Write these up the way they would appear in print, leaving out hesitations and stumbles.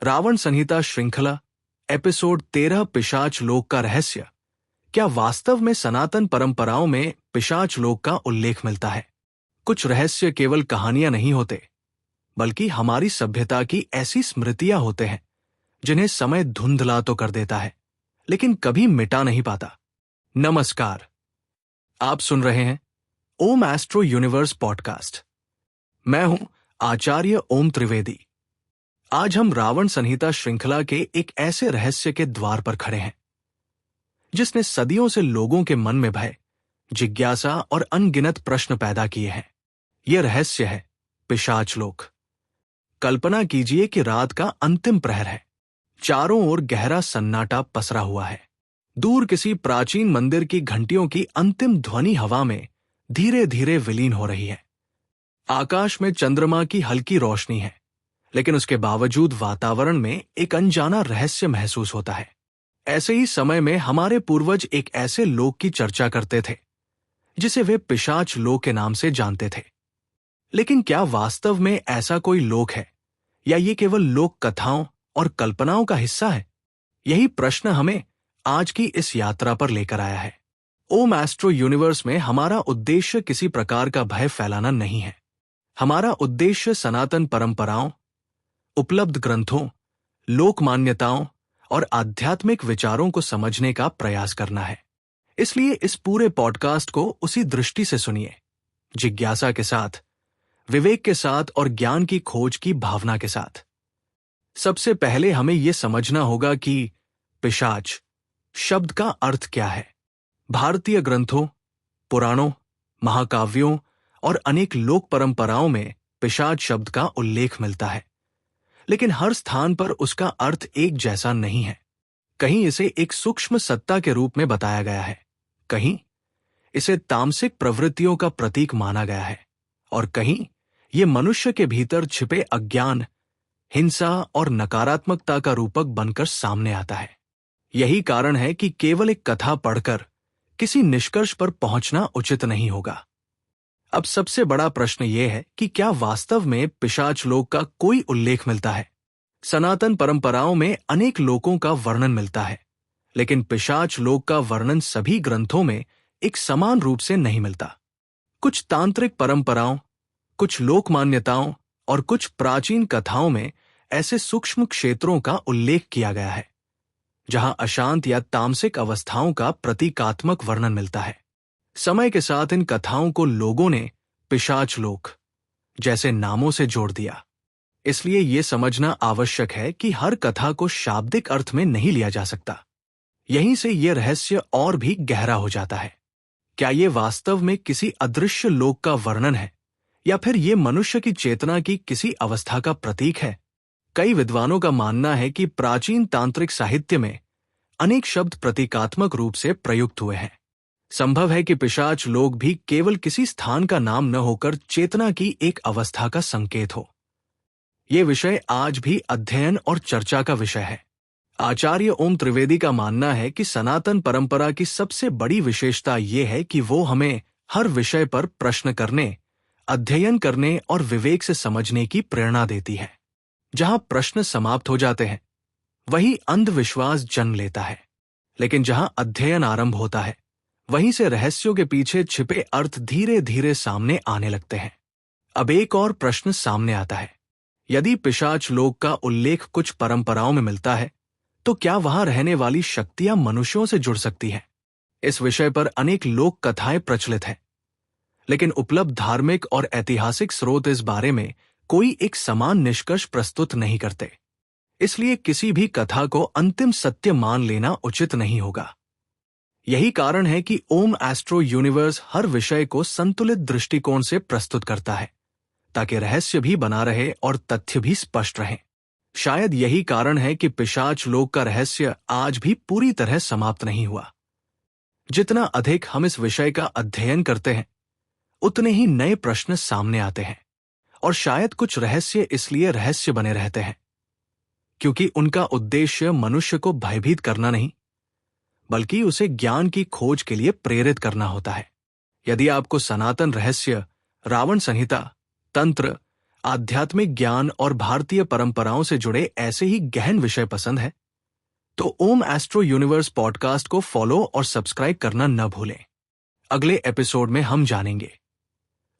रावण संहिता श्रृंखला एपिसोड 13 पिशाच लोक का रहस्य। क्या वास्तव में सनातन परंपराओं में पिशाच लोक का उल्लेख मिलता है? कुछ रहस्य केवल कहानियां नहीं होते, बल्कि हमारी सभ्यता की ऐसी स्मृतियां होते हैं जिन्हें समय धुंधला तो कर देता है, लेकिन कभी मिटा नहीं पाता। नमस्कार, आप सुन रहे हैं ओम एस्ट्रो यूनिवर्स पॉडकास्ट। मैं हूं आचार्य ओम त्रिवेदी। आज हम रावण संहिता श्रृंखला के एक ऐसे रहस्य के द्वार पर खड़े हैं जिसने सदियों से लोगों के मन में भय, जिज्ञासा और अनगिनत प्रश्न पैदा किए हैं। यह रहस्य है पिशाच लोक। कल्पना कीजिए कि रात का अंतिम प्रहर है। चारों ओर गहरा सन्नाटा पसरा हुआ है। दूर किसी प्राचीन मंदिर की घंटियों की अंतिम ध्वनि हवा में धीरे धीरे विलीन हो रही है। आकाश में चंद्रमा की हल्की रोशनी है, लेकिन उसके बावजूद वातावरण में एक अनजाना रहस्य महसूस होता है। ऐसे ही समय में हमारे पूर्वज एक ऐसे लोक की चर्चा करते थे जिसे वे पिशाच लोक के नाम से जानते थे। लेकिन क्या वास्तव में ऐसा कोई लोक है, या ये केवल लोक कथाओं और कल्पनाओं का हिस्सा है? यही प्रश्न हमें आज की इस यात्रा पर लेकर आया है। ओम एस्ट्रो यूनिवर्स में हमारा उद्देश्य किसी प्रकार का भय फैलाना नहीं है। हमारा उद्देश्य सनातन परंपराओं, उपलब्ध ग्रंथों, लोक मान्यताओं और आध्यात्मिक विचारों को समझने का प्रयास करना है। इसलिए इस पूरे पॉडकास्ट को उसी दृष्टि से सुनिए, जिज्ञासा के साथ, विवेक के साथ और ज्ञान की खोज की भावना के साथ। सबसे पहले हमें यह समझना होगा कि पिशाच शब्द का अर्थ क्या है। भारतीय ग्रंथों, पुराणों, महाकाव्यों और अनेक लोक परंपराओं में पिशाच शब्द का उल्लेख मिलता है, लेकिन हर स्थान पर उसका अर्थ एक जैसा नहीं है। कहीं इसे एक सूक्ष्म सत्ता के रूप में बताया गया है, कहीं इसे तामसिक प्रवृत्तियों का प्रतीक माना गया है, और कहीं ये मनुष्य के भीतर छिपे अज्ञान, हिंसा और नकारात्मकता का रूपक बनकर सामने आता है। यही कारण है कि केवल एक कथा पढ़कर किसी निष्कर्ष पर पहुंचना उचित नहीं होगा। अब सबसे बड़ा प्रश्न यह है कि क्या वास्तव में पिशाच लोक का कोई उल्लेख मिलता है? सनातन परंपराओं में अनेक लोकों का वर्णन मिलता है, लेकिन पिशाच लोक का वर्णन सभी ग्रंथों में एक समान रूप से नहीं मिलता। कुछ तांत्रिक परंपराओं, कुछ लोक मान्यताओं और कुछ प्राचीन कथाओं में ऐसे सूक्ष्म क्षेत्रों का उल्लेख किया गया है जहां अशांत या तामसिक अवस्थाओं का प्रतीकात्मक वर्णन मिलता है। समय के साथ इन कथाओं को लोगों ने पिशाच लोक जैसे नामों से जोड़ दिया। इसलिए यह समझना आवश्यक है कि हर कथा को शाब्दिक अर्थ में नहीं लिया जा सकता। यहीं से यह रहस्य और भी गहरा हो जाता है। क्या यह वास्तव में किसी अदृश्य लोक का वर्णन है, या फिर यह मनुष्य की चेतना की किसी अवस्था का प्रतीक है? कई विद्वानों का मानना है कि प्राचीन तांत्रिक साहित्य में अनेक शब्द प्रतीकात्मक रूप से प्रयुक्त हुए हैं। संभव है कि पिशाच लोक भी केवल किसी स्थान का नाम न होकर चेतना की एक अवस्था का संकेत हो। यह विषय आज भी अध्ययन और चर्चा का विषय है। आचार्य ओम त्रिवेदी का मानना है कि सनातन परंपरा की सबसे बड़ी विशेषता यह है कि वो हमें हर विषय पर प्रश्न करने, अध्ययन करने और विवेक से समझने की प्रेरणा देती है। जहां प्रश्न समाप्त हो जाते हैं, वही अंधविश्वास जन्म लेता है, लेकिन जहां अध्ययन आरंभ होता है, वहीं से रहस्यों के पीछे छिपे अर्थ धीरे धीरे सामने आने लगते हैं। अब एक और प्रश्न सामने आता है। यदि पिशाच लोक का उल्लेख कुछ परंपराओं में मिलता है, तो क्या वहां रहने वाली शक्तियां मनुष्यों से जुड़ सकती हैं? इस विषय पर अनेक लोक कथाएं प्रचलित हैं, लेकिन उपलब्ध धार्मिक और ऐतिहासिक स्रोत इस बारे में कोई एक समान निष्कर्ष प्रस्तुत नहीं करते। इसलिए किसी भी कथा को अंतिम सत्य मान लेना उचित नहीं होगा। यही कारण है कि ओम एस्ट्रो यूनिवर्स हर विषय को संतुलित दृष्टिकोण से प्रस्तुत करता है, ताकि रहस्य भी बना रहे और तथ्य भी स्पष्ट रहें। शायद यही कारण है कि पिशाच लोक का रहस्य आज भी पूरी तरह समाप्त नहीं हुआ। जितना अधिक हम इस विषय का अध्ययन करते हैं, उतने ही नए प्रश्न सामने आते हैं, और शायद कुछ रहस्य इसलिए रहस्य बने रहते हैं क्योंकि उनका उद्देश्य मनुष्य को भयभीत करना नहीं, बल्कि उसे ज्ञान की खोज के लिए प्रेरित करना होता है। यदि आपको सनातन रहस्य, रावण संहिता, तंत्र, आध्यात्मिक ज्ञान और भारतीय परंपराओं से जुड़े ऐसे ही गहन विषय पसंद है तो ओम एस्ट्रो यूनिवर्स पॉडकास्ट को फॉलो और सब्सक्राइब करना न भूलें। अगले एपिसोड में हम जानेंगे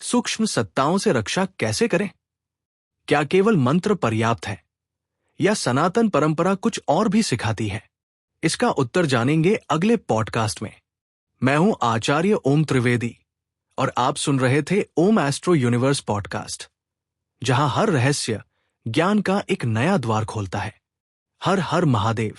सूक्ष्म सत्ताओं से रक्षा कैसे करें। क्या केवल मंत्र पर्याप्त है या सनातन परंपरा कुछ और भी सिखाती है? इसका उत्तर जानेंगे अगले पॉडकास्ट में। मैं हूं आचार्य ओम त्रिवेदी और आप सुन रहे थे ओम एस्ट्रो यूनिवर्स पॉडकास्ट, जहां हर रहस्य ज्ञान का एक नया द्वार खोलता है। हर हर महादेव।